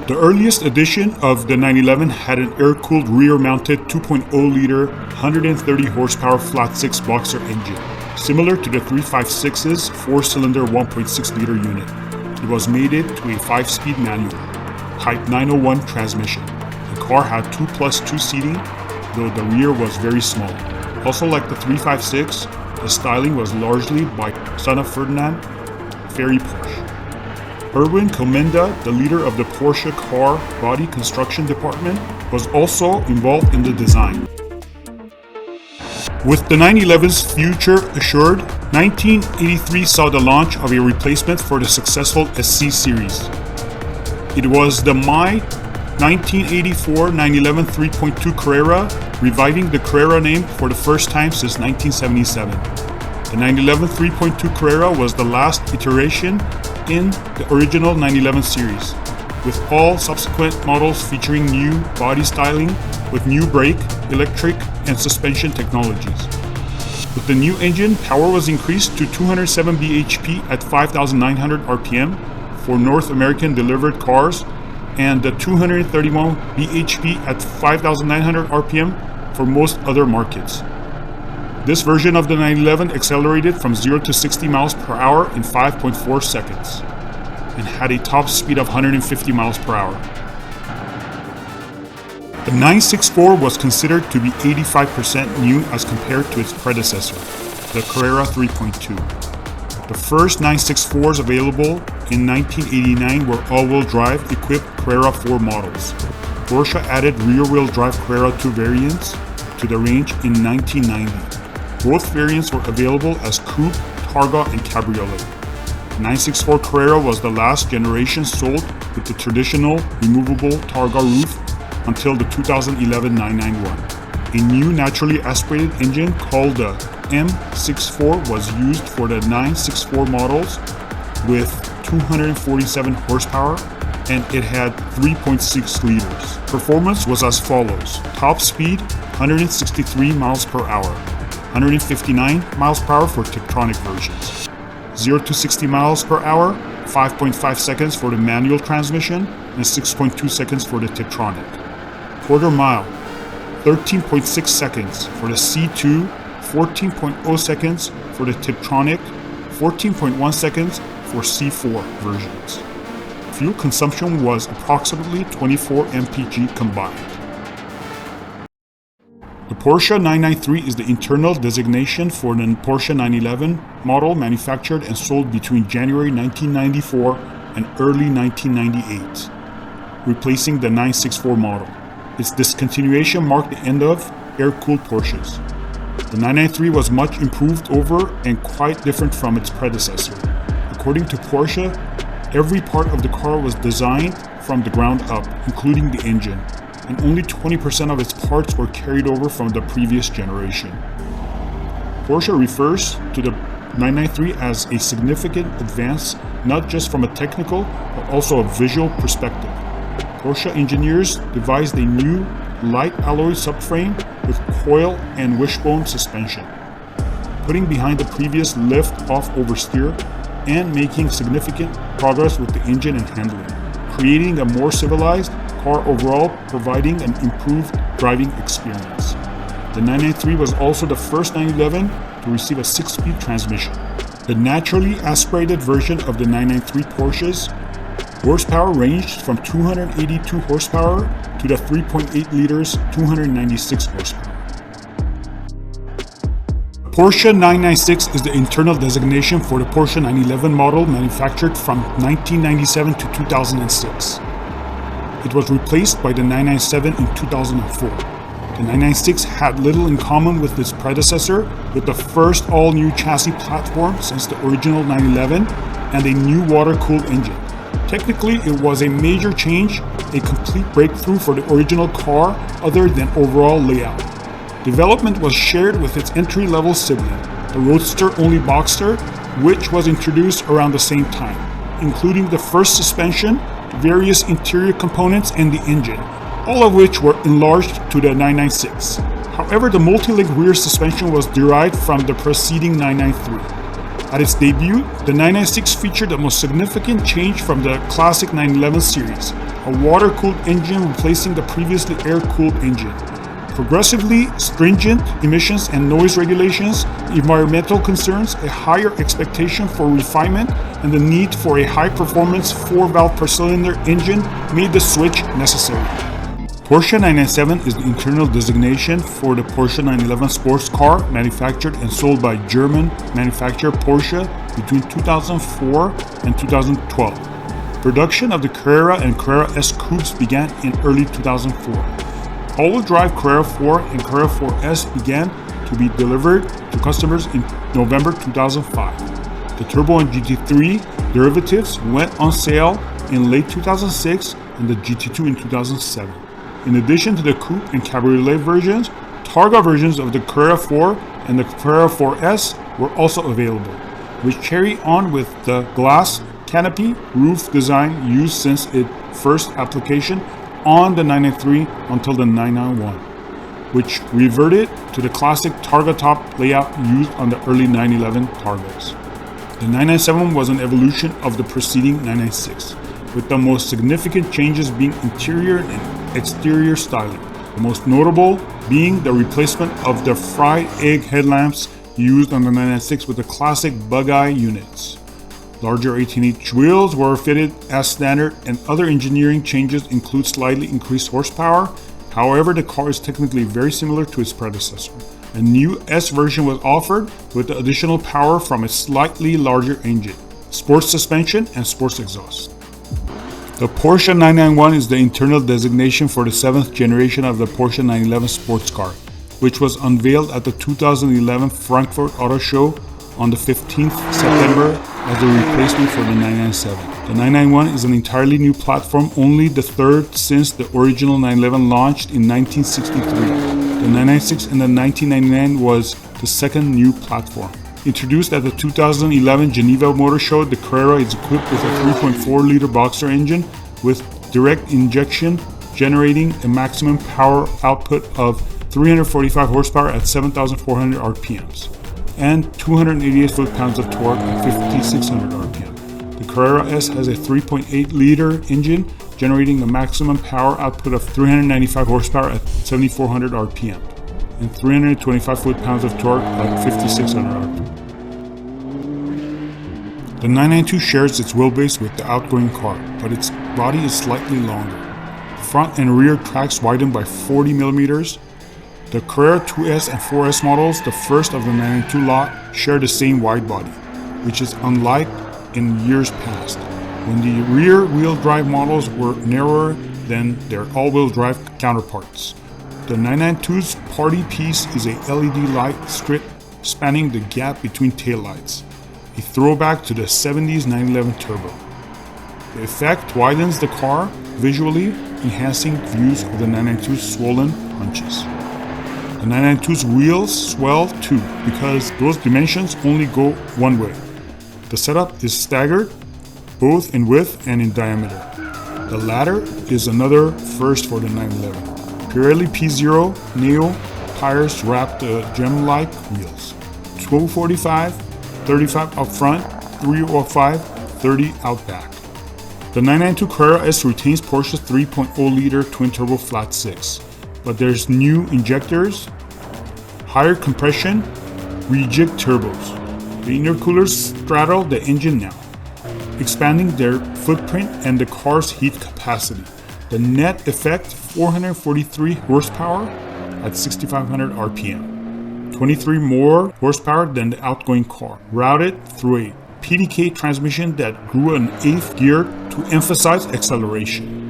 The earliest edition of the 911 had an air-cooled rear-mounted 2.0-liter, 130 horsepower flat-six boxer engine, similar to the 356's four-cylinder 1.6-liter unit. It was mated to a 5-speed manual, Type 901 transmission. The car had 2+2 seating, though the rear was very small. Also like the 356, the styling was largely by son of Ferdinand, Ferry Porsche. Erwin Komenda, the leader of the Porsche car body construction department, was also involved in the design. With the 911's future assured, 1983 saw the launch of a replacement for the successful SC series. It was the May 1984 911 3.2 Carrera, reviving the Carrera name for the first time since 1977. The 911 3.2 Carrera was the last iteration in the original 911 series, with all subsequent models featuring new body styling with new brake, electric, and suspension technologies. With the new engine, power was increased to 207 bhp at 5,900 rpm for North American delivered cars and the 231 bhp at 5,900 rpm for most other markets. This version of the 911 accelerated from 0 to 60 miles per hour in 5.4 seconds and had a top speed of 150 miles per hour. The 964 was considered to be 85% new as compared to its predecessor, the Carrera 3.2. The first 964s available in 1989 were all-wheel drive equipped Carrera 4 models. Porsche added rear-wheel drive Carrera 2 variants to the range in 1990. Both variants were available as coupe, targa, and cabriolet. The 964 Carrera was the last generation sold with the traditional removable targa roof until the 2011 991. A new naturally aspirated engine called the M64 was used for the 964 models with 247 horsepower, and it had 3.6 liters. Performance was as follows: top speed 163 miles per hour, 159 miles per hour for Tiptronic versions. 0 to 60 miles per hour, 5.5 seconds for the manual transmission and 6.2 seconds for the Tiptronic. Quarter mile, 13.6 seconds for the C2, 14.0 seconds for the Tiptronic, 14.1 seconds for C4 versions. Fuel consumption was approximately 24 mpg combined. The Porsche 993 is the internal designation for the Porsche 911 model manufactured and sold between January 1994 and early 1998, replacing the 964 model. Its discontinuation marked the end of air-cooled Porsches. The 993 was much improved over and quite different from its predecessor. According to Porsche, every part of the car was designed from the ground up, including the engine, and only 20% of its parts were carried over from the previous generation. Porsche refers to the 993 as a significant advance not just from a technical but also a visual perspective. Porsche engineers devised a new light alloy subframe with coil and wishbone suspension, putting behind the previous lift-off oversteer and making significant progress with the engine and handling, creating a more civilized car overall, providing an improved driving experience. The 993 was also the first 911 to receive a 6-speed transmission. The naturally aspirated version of the 993 Porsches horsepower ranged from 282 horsepower to the 3.8 liters 296 horsepower. Porsche 996 is the internal designation for the Porsche 911 model manufactured from 1997 to 2006. It was replaced by the 997 in 2004. The 996 had little in common with its predecessor, with the first all-new chassis platform since the original 911 and a new water-cooled engine. Technically, it was a major change, a complete breakthrough for the original car other than overall layout. Development was shared with its entry-level sibling, the Roadster-only Boxster, which was introduced around the same time, including the first suspension, various interior components, and the engine, all of which were enlarged to the 996. However, the multi-link rear suspension was derived from the preceding 993. At its debut, the 996 featured the most significant change from the classic 911 series, a water-cooled engine replacing the previously air-cooled engine. Progressively stringent emissions and noise regulations, environmental concerns, a higher expectation for refinement, and the need for a high-performance 4-valve per cylinder engine made the switch necessary. Porsche 997 is the internal designation for the Porsche 911 sports car manufactured and sold by German manufacturer Porsche between 2004 and 2012. Production of the Carrera and Carrera S coupes began in early 2004. All-wheel drive Carrera 4 and Carrera 4S began to be delivered to customers in November 2005. The Turbo and GT3 derivatives went on sale in late 2006 and the GT2 in 2007. In addition to the coupe and cabriolet versions, Targa versions of the Carrera 4 and the Carrera 4S were also available, which carry on with the glass canopy roof design used since its first application on the 993 until the 991, which reverted to the classic Targa top layout used on the early 911 Targas. The 997 was an evolution of the preceding 996, with the most significant changes being interior and exterior styling, the most notable being the replacement of the fried egg headlamps used on the 996 with the classic bug-eye units. Larger 18-inch wheels were fitted as standard, and other engineering changes include slightly increased horsepower. However, the car is technically very similar to its predecessor. A new S version was offered with the additional power from a slightly larger engine, sports suspension, and sports exhaust. The Porsche 991 is the internal designation for the 7th generation of the Porsche 911 sports car, which was unveiled at the 2011 Frankfurt Auto Show on the 15th September as a replacement for the 997. The 991 is an entirely new platform, only the third since the original 911 launched in 1963. The 996 and the 1999 was the second new platform. Introduced at the 2011 Geneva Motor Show, the Carrera is equipped with a 3.4-liter boxer engine with direct injection, generating a maximum power output of 345 horsepower at 7,400 RPMs. and 288 foot-pounds of torque at 5,600 RPM. The Carrera S has a 3.8-liter engine, generating a maximum power output of 395 horsepower at 7,400 RPM and 325 foot-pounds of torque at 5,600 RPM. The 992 shares its wheelbase with the outgoing car, but its body is slightly longer. Front and rear tracks widened by 40 millimeters. The Carrera 2S and 4S models, the first of the 992 lot, share the same wide body, which is unlike in years past, when the rear-wheel drive models were narrower than their all-wheel drive counterparts. The 992's party piece is a LED light strip spanning the gap between taillights, a throwback to the 70s 911 Turbo. The effect widens the car visually, enhancing views of the 992's swollen hunches. The 992's wheels swell too, because those dimensions only go one way. The setup is staggered, both in width and in diameter. The latter is another first for the 911. Pirelli P0 Neo tires wrap the gem-like wheels. 1245, 35 up front, 305, 30 out back. The 992 Carrera S retains Porsche's 3.0-liter twin-turbo flat 6, but there's new injectors, higher compression, rejig turbos. The intercoolers straddle the engine now, expanding their footprint and the car's heat capacity. The net effect, 443 horsepower at 6,500 RPM, 23 more horsepower than the outgoing car, routed through a PDK transmission that grew an eighth gear to emphasize acceleration.